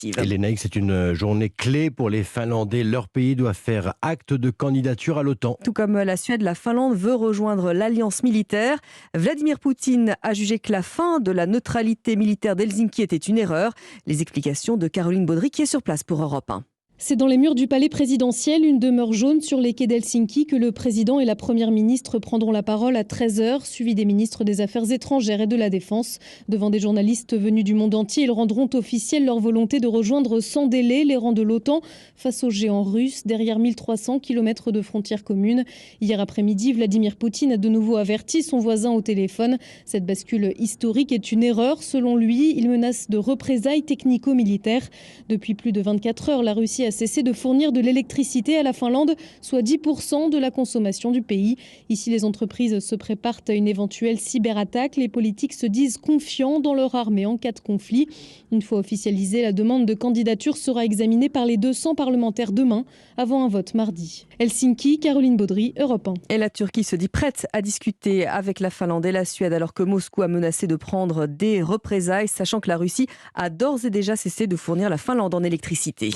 Et l'ENAIC, c'est une journée clé pour les Finlandais. Leur pays doit faire acte de candidature à l'OTAN. Tout comme la Suède, la Finlande veut rejoindre l'alliance militaire. Vladimir Poutine a jugé que la fin de la neutralité militaire d'Helsinki était une erreur. Les explications de Caroline Baudry qui est sur place pour Europe 1. C'est dans les murs du palais présidentiel, une demeure jaune sur les quais d'Helsinki, que le président et la première ministre prendront la parole à 13h, suivis des ministres des Affaires étrangères et de la Défense. Devant des journalistes venus du monde entier, ils rendront officielle leur volonté de rejoindre sans délai les rangs de l'OTAN face aux géants russes, derrière 1300 km de frontières communes. Hier après-midi, Vladimir Poutine a de nouveau averti son voisin au téléphone. Cette bascule historique est une erreur. Selon lui, il menace de représailles technico-militaires. Depuis plus de 24 heures, la Russie a cessé de fournir de l'électricité à la Finlande, soit 10% de la consommation du pays. Ici, les entreprises se préparent à une éventuelle cyberattaque. Les politiques se disent confiants dans leur armée en cas de conflit. Une fois officialisée, la demande de candidature sera examinée par les 200 parlementaires demain, avant un vote mardi. Helsinki, Caroline Baudry, Europe 1. Et la Turquie se dit prête à discuter avec la Finlande et la Suède, alors que Moscou a menacé de prendre des représailles, sachant que la Russie a d'ores et déjà cessé de fournir la Finlande en électricité.